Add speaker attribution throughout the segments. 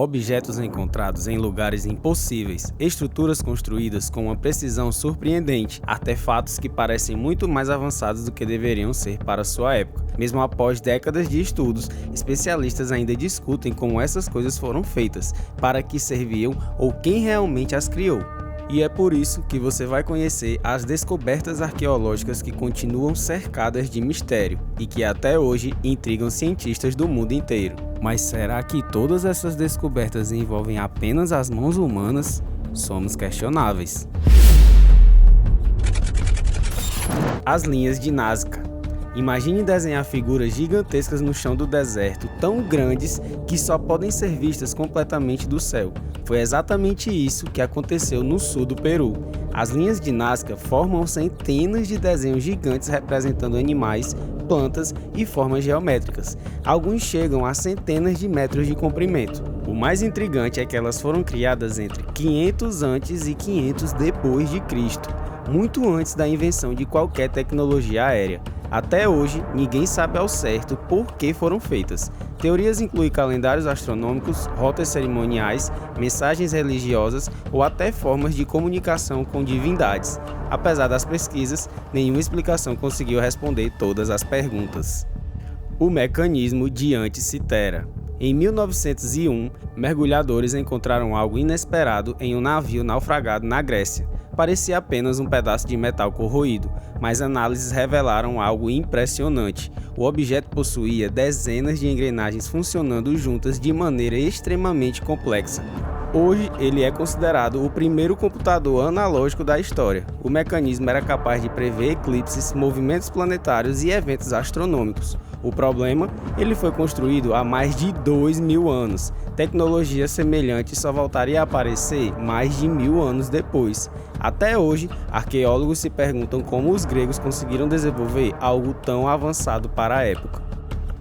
Speaker 1: Objetos encontrados em lugares impossíveis, estruturas construídas com uma precisão surpreendente, artefatos que parecem muito mais avançados do que deveriam ser para sua época. Mesmo após décadas de estudos, especialistas ainda discutem como essas coisas foram feitas, para que serviam ou quem realmente as criou. E é por isso que você vai conhecer as descobertas arqueológicas que continuam cercadas de mistério e que até hoje intrigam cientistas do mundo inteiro. Mas será que todas essas descobertas envolvem apenas as mãos humanas? Somos questionáveis. As linhas de Nazca. Imagine desenhar figuras gigantescas no chão do deserto, tão grandes que só podem ser vistas completamente do céu. Foi exatamente isso que aconteceu no sul do Peru. As linhas de Nazca formam centenas de desenhos gigantes representando animais, plantas e formas geométricas. Alguns chegam a centenas de metros de comprimento. O mais intrigante é que elas foram criadas entre 500 antes e 500 depois de Cristo, muito antes da invenção de qualquer tecnologia aérea. Até hoje, ninguém sabe ao certo por que foram feitas. Teorias incluem calendários astronômicos, rotas cerimoniais, mensagens religiosas ou até formas de comunicação com divindades. Apesar das pesquisas, nenhuma explicação conseguiu responder todas as perguntas. O mecanismo de Anticythera. Em 1901, mergulhadores encontraram algo inesperado em um navio naufragado na Grécia. Parecia apenas um pedaço de metal corroído, mas análises revelaram algo impressionante. O objeto possuía dezenas de engrenagens funcionando juntas de maneira extremamente complexa. Hoje, ele é considerado o primeiro computador analógico da história. O mecanismo era capaz de prever eclipses, movimentos planetários e eventos astronômicos. O problema? Ele foi construído há mais de 2.000 anos. Tecnologia semelhante só voltaria a aparecer mais de 1.000 anos depois. Até hoje, arqueólogos se perguntam como os gregos conseguiram desenvolver algo tão avançado para a época.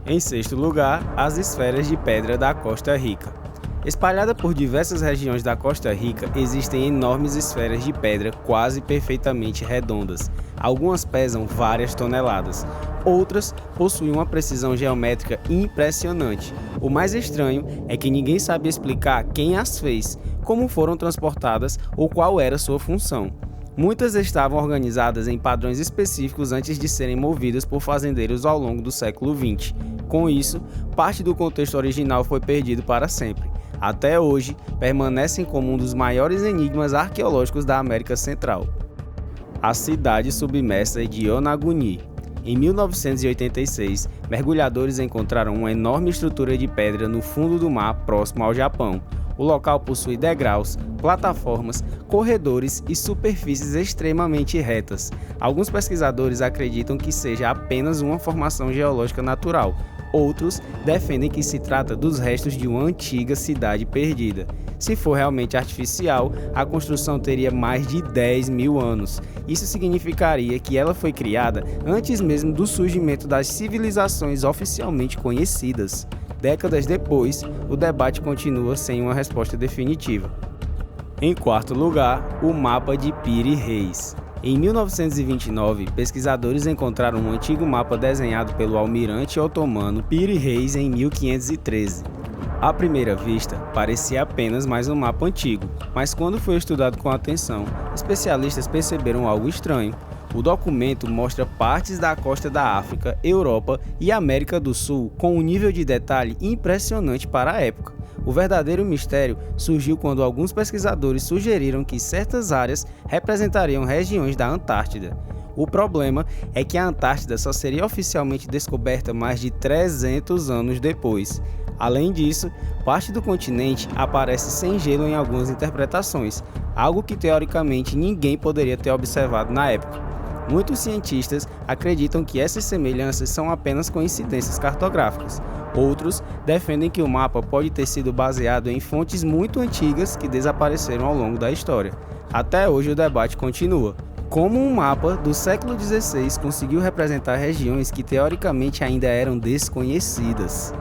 Speaker 1: Em sexto lugar, as esferas de pedra da Costa Rica. Espalhada por diversas regiões da Costa Rica, existem enormes esferas de pedra quase perfeitamente redondas. Algumas pesam várias toneladas. Outras possuem uma precisão geométrica impressionante. O mais estranho é que ninguém sabe explicar quem as fez, como foram transportadas ou qual era sua função. Muitas estavam organizadas em padrões específicos antes de serem movidas por fazendeiros ao longo do século XX. Com isso, parte do contexto original foi perdido para sempre. Até hoje, permanecem como um dos maiores enigmas arqueológicos da América Central. A cidade submersa de Yonaguni. Em 1986, mergulhadores encontraram uma enorme estrutura de pedra no fundo do mar próximo ao Japão. O local possui degraus, plataformas, corredores e superfícies extremamente retas. Alguns pesquisadores acreditam que seja apenas uma formação geológica natural. Outros defendem que se trata dos restos de uma antiga cidade perdida. Se for realmente artificial, a construção teria mais de 10.000 anos. Isso significaria que ela foi criada antes mesmo do surgimento das civilizações oficialmente conhecidas. Décadas depois, o debate continua sem uma resposta definitiva. Em quarto lugar, o mapa de Piri Reis. Em 1929, pesquisadores encontraram um antigo mapa desenhado pelo almirante otomano Piri Reis em 1513. À primeira vista, parecia apenas mais um mapa antigo, mas quando foi estudado com atenção, especialistas perceberam algo estranho. O documento mostra partes da costa da África, Europa e América do Sul com um nível de detalhe impressionante para a época. O verdadeiro mistério surgiu quando alguns pesquisadores sugeriram que certas áreas representariam regiões da Antártida. O problema é que a Antártida só seria oficialmente descoberta mais de 300 anos depois. Além disso, parte do continente aparece sem gelo em algumas interpretações, algo que teoricamente ninguém poderia ter observado na época. Muitos cientistas acreditam que essas semelhanças são apenas coincidências cartográficas. Outros defendem que o mapa pode ter sido baseado em fontes muito antigas que desapareceram ao longo da história. Até hoje o debate continua. Como um mapa do século XVI conseguiu representar regiões que teoricamente ainda eram desconhecidas?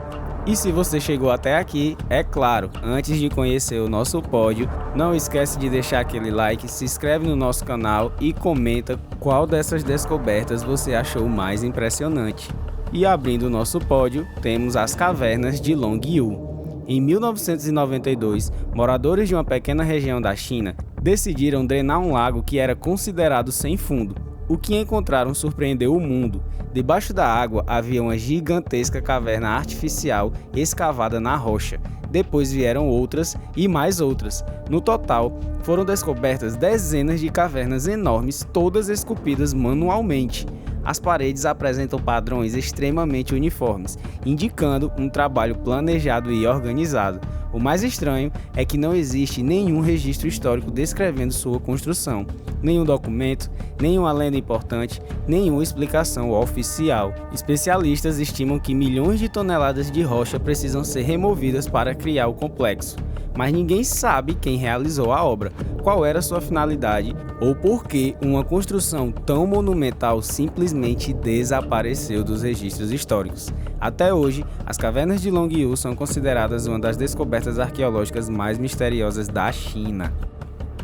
Speaker 1: E se você chegou até aqui, é claro, antes de conhecer o nosso pódio, não esquece de deixar aquele like, se inscreve no nosso canal e comenta qual dessas descobertas você achou mais impressionante. E abrindo o nosso pódio, temos as cavernas de Longyou. Em 1992, moradores de uma pequena região da China decidiram drenar um lago que era considerado sem fundo. O que encontraram surpreendeu o mundo. Debaixo da água havia uma gigantesca caverna artificial escavada na rocha. Depois vieram outras e mais outras. No total, foram descobertas dezenas de cavernas enormes, todas esculpidas manualmente. As paredes apresentam padrões extremamente uniformes, indicando um trabalho planejado e organizado. O mais estranho é que não existe nenhum registro histórico descrevendo sua construção, nenhum documento, nenhuma lenda importante, nenhuma explicação oficial. Especialistas estimam que milhões de toneladas de rocha precisam ser removidas para criar o complexo, mas ninguém sabe quem realizou a obra, qual era sua finalidade ou por que uma construção tão monumental simplesmente desapareceu dos registros históricos. Até hoje, as cavernas de Longyou são consideradas uma das descobertas arqueológicas mais misteriosas da China.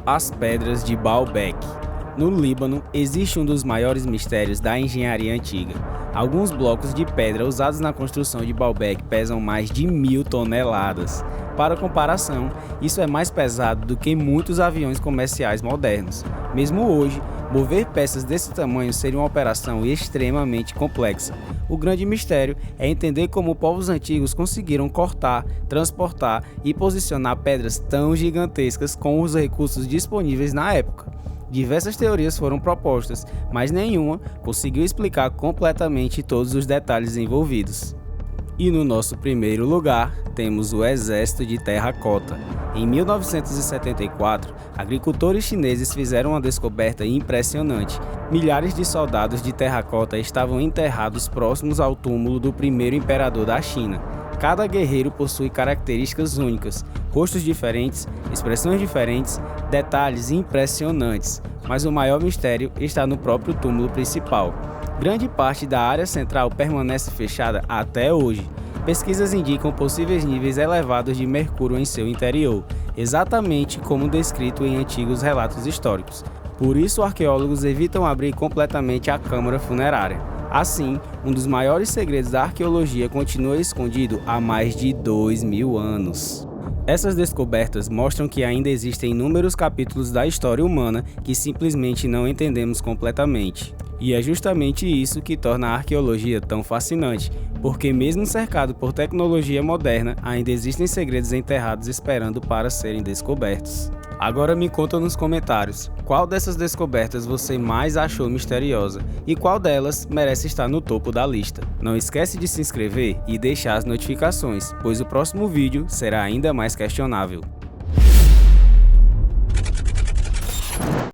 Speaker 1: As Pedras de Baalbek. No Líbano, existe um dos maiores mistérios da engenharia antiga. Alguns blocos de pedra usados na construção de Baalbek pesam mais de 1000 toneladas. Para comparação, isso é mais pesado do que muitos aviões comerciais modernos. Mesmo hoje, mover peças desse tamanho seria uma operação extremamente complexa. O grande mistério é entender como povos antigos conseguiram cortar, transportar e posicionar pedras tão gigantescas com os recursos disponíveis na época. Diversas teorias foram propostas, mas nenhuma conseguiu explicar completamente todos os detalhes envolvidos. E no nosso primeiro lugar, temos o Exército de Terracota. Em 1974, agricultores chineses fizeram uma descoberta impressionante. Milhares de soldados de terracota estavam enterrados próximos ao túmulo do primeiro imperador da China. Cada guerreiro possui características únicas, rostos diferentes, expressões diferentes, detalhes impressionantes. Mas o maior mistério está no próprio túmulo principal. Grande parte da área central permanece fechada até hoje. Pesquisas indicam possíveis níveis elevados de mercúrio em seu interior, exatamente como descrito em antigos relatos históricos. Por isso, arqueólogos evitam abrir completamente a câmara funerária. Assim, um dos maiores segredos da arqueologia continua escondido há mais de 2000 anos. Essas descobertas mostram que ainda existem inúmeros capítulos da história humana que simplesmente não entendemos completamente. E é justamente isso que torna a arqueologia tão fascinante, porque mesmo cercado por tecnologia moderna, ainda existem segredos enterrados esperando para serem descobertos. Agora me conta nos comentários, qual dessas descobertas você mais achou misteriosa e qual delas merece estar no topo da lista. Não esquece de se inscrever e deixar as notificações, pois o próximo vídeo será ainda mais questionável.